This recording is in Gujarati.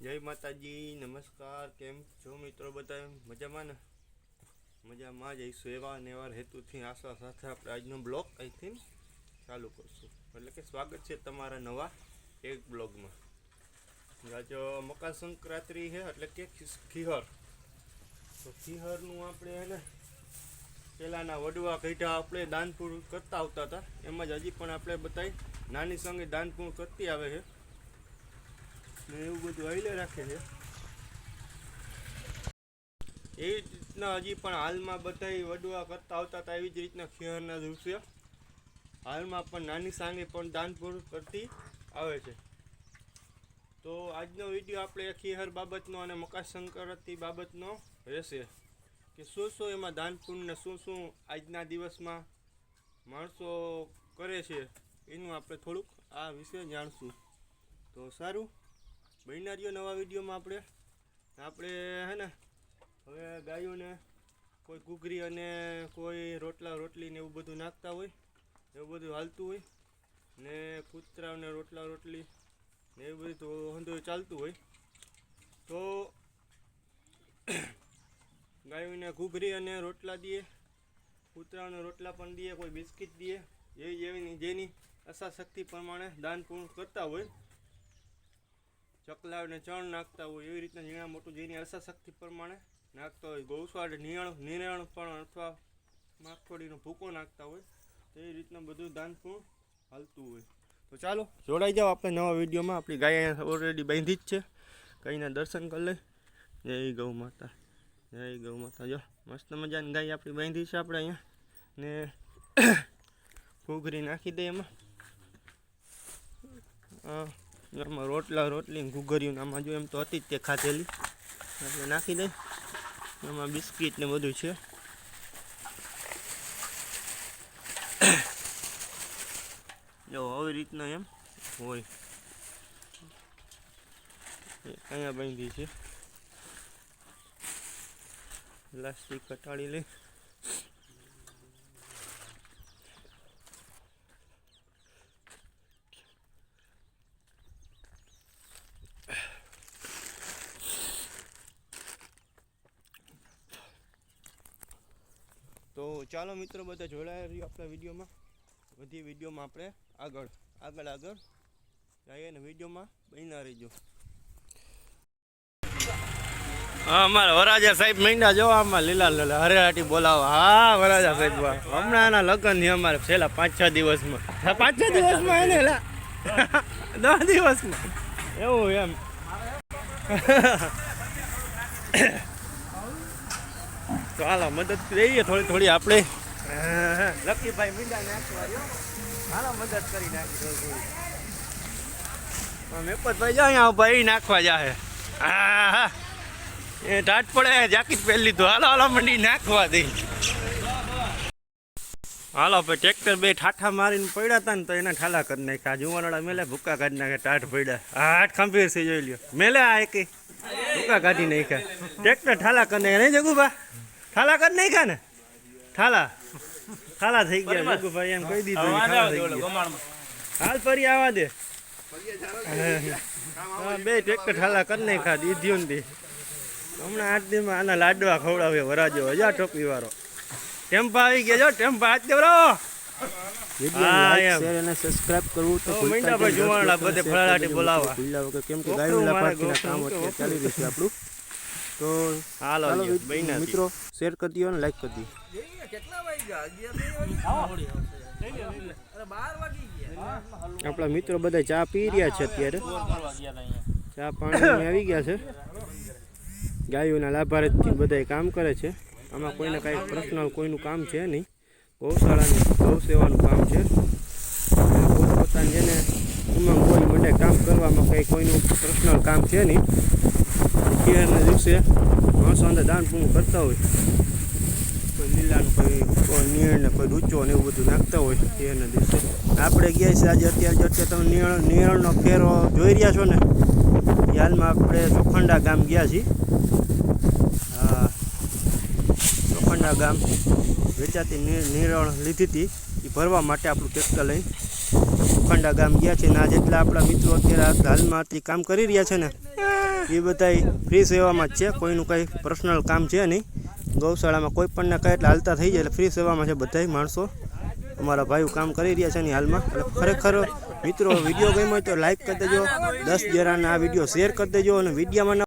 જય માતાજી, નમસ્કાર. કેમ છો મિત્રો? બધા મજામાં ને? મજામાં જ આવીશું એવા ને એવા હેતુથી આશા સાથે આપણે આજનો બ્લોગ અહીંથી ચાલુ કરશું. એટલે કે સ્વાગત છે તમારા નવા એક બ્લોગમાં. આજ મકર સંક્રાંતિ છે એટલે કે ખીહર. તો ખીહરનું આપણે એને પહેલાંના વડવા કઈઢા આપણે દાનપૂર કરતા આવતા હતા, એમ જ હજી પણ આપણે બધાય નાની સંગે દાનપૂર કરતી આવે છે ને એવું બધું આવીને રાખે છે. એવી રીતના હજી પણ હાલમાં બધા વડવા કરતા આવતા હતા, એવી જ રીતના ખીહરના દિવસે હાલમાં પણ નાની સાંગે પણ દાનપૂર કરતી આવે છે. તો આજનો વિડીયો આપણે ખીહર બાબતનો અને મકર સંક્રાંતિ બાબતનો રહેશે કે શું શું એમાં દાનપૂર ને શું શું આજના દિવસમાં માણસો કરે છે એનું આપણે થોડુંક આ વિશે જાણશું. તો સારું, બન્યા રહ્યો નવા વિડીયોમાં. આપણે હે ને હવે ગાયોને કોઈ ઘૂઘરી અને કોઈ રોટલા રોટલી ને એવું બધું નાખતા હોય, એવું બધું હાલતું હોય ને કૂતરાઓને રોટલા રોટલી ને એવું બધું તો હંધો ચાલતું હોય. તો ગાયોને ઘૂઘરી અને રોટલા દઈએ, કૂતરાઓને રોટલા પણ દઈએ, કોઈ બિસ્કિટ દઈએ, જેની અસાશક્તિ પ્રમાણે દાન પૂર્ણ કરતા હોય. ચકલાઓને ચણ નાખતા હોય, એવી રીતના ઝીણા મોટું જેની અસાશક્તિ પ્રમાણે નાખતા હોય. ગૌશાળે નિરણ પણ અથવા માખોડીનો ભૂકો નાખતા હોય, તો એ રીતના બધું દાન પૂર્ણ હાલતું હોય. તો ચાલો જોડાઈ જાઓ આપણે નવા વિડીયોમાં. આપણી ગાય ઓલરેડી બાંધી જ છે, ગાયના દર્શન કરી લઈ. જય ગૌ માતા, જય ગૌ માતા. જો મસ્ત મજાની ગાય આપણી બાંધી છે આપણે અહીંયા ને ઘૂઘરી નાખી દઈએ એમાં. એમાં રોટલા રોટલી ઘૂઘરીયું આમાં જો એમ તો હતી જ તે ખાધેલી, આપણે નાખી દઈ. એમાં બિસ્કિટ ને બધું છે. જો આવી રીતના એમ હોય. અહીંયા બાંધી છે, પ્લાસ્ટિક કટાડી લઈ. તો ચાલો મિત્રો, બધા જોડાયા રહ્યો આપણા વિડીયોમાં. બધી વિડીયોમાં આપણે આગળ જઈએ ને વિડીયોમાં બન્યા રહીજો. હા, અમારા વરાજા સાહેબ મહિના જો આમાં લીલા હરેરાટી બોલાવા. હા, વરાજા સાહેબ હમણાં એના લગ્ન છે અમારે છેલ્લા 5-6 દિવસમાં. 5-6 દિવસમાં એને 10 દિવસમાં એવું એમ. તો હાલો મદદ કરીએ થોડી આપણે. લકીભાઈ મીંડા નાખવા, હાલો મદદ કરી નાખી. મેપતભાઈ જાય અહીંયા ભાઈ નાખવા જાય. હા, એ ટાટ પડે જાકીટ પહેરી લીધું. હાલો મંડી નાખવા દઈ. હાલો ભાઈ, ટ્રેક્ટર બે ઠાઠા મારીને પડ્યા હતા ને તો એના ઠાલા કરી નાખ્યા. જુવાનડા મેલે ભૂકા કાઢી નાખ્યા. ટાટ પડ્યા, હાથ ખંભીર થી જોઈ લ્યો. મેલે આ એક ભૂકા કાઢી નાખ્યા. ટ્રેક્ટર ઠાલા કરી નાખ્યા નહીં જગુભા? ઠાલા કરી નાખ્યા ને? ઠાલા થઈ ગયા જગુભાઈ, એમ કહી દીધું. હાલ ફરી આવવા દે. બે ટ્રેક્ટર ઠાલા કરી નાખ્યા દીધું ને. હમણાં 8 દિવસમાં આના લાડવા ખવડાવે વરાજો. હજા ટોપી વાળો ટેમ્પા આવી ગયા. જો ટેમ્પા હાથ દેવરો. સબસ્ક્રાઇબ કરવું તો ભાઈ જુવાનડા બધે ફળાટી બોલાવા કેમ કે ગાયોના પાકીના કામ અત્યારે ચાલી રહ્યું છે આપણું. તો હાલો મિત્રો, શેર કરી દો અને લાઈક કરી દો. આપણા મિત્રો બધા ચા પી રહ્યા છે અત્યારે. ચા પાણી આવી ગયા છે. ગાયોના લાભાર્થી બધા કામ કરે છે. આમાં કોઈને કાંઈ પર્સનલ કોઈનું કામ છે નહીં. ગૌશાળાનું ગૌ સેવાનું કામ છે. પોતપોતાને જેને ઉમંગ કોઈ માટે કામ કરવામાં કંઈ કોઈનું પર્સનલ કામ છે નહીં. ખીહરના દિવસે માણસો અંદર દાન પૂર્ણ કરતા હોય. કોઈ લીલાનું કોઈ નીણ ને કોઈ ડૂચો ને એવું બધું નાખતા હોય ખીહરના દિવસે. આપણે ગયા છીએ આજે અત્યારે તમે નીરણનો ફેરો જોઈ રહ્યા છો ને. હાલમાં આપણે ચોખંડા ગામ ગયા છીએ. હા, ચોખંડા ગામ વેચાતી નિરણ લીધી હતી એ ભરવા માટે આપણું ટ્રેક્ટર લઈને ચોખંડા ગામ ગયા છે. ને આ જેટલા આપણા મિત્રો અત્યારે હાલમાં કામ કરી રહ્યા છે ને એ બધા ફ્રી સેવામાં જ છે, કોઈનું કંઈ પર્સનલ કામ છે નહીં. ગૌશાળામાં કોઈ પણને કહે એટલે હાલતા થઈ જાય, એટલે ફ્રી સેવામાં છે બધા માણસો. અમારા ભાઈઓ કામ કરી રહ્યા છે ને હાલમાં. એટલે ખરેખર મિત્રો વિડીયો ગમ્યો હોય તો લાઈક કરી દેજો, 10 જણાને આ વિડીયો શેર કરી દેજો અને વિડીયોમાં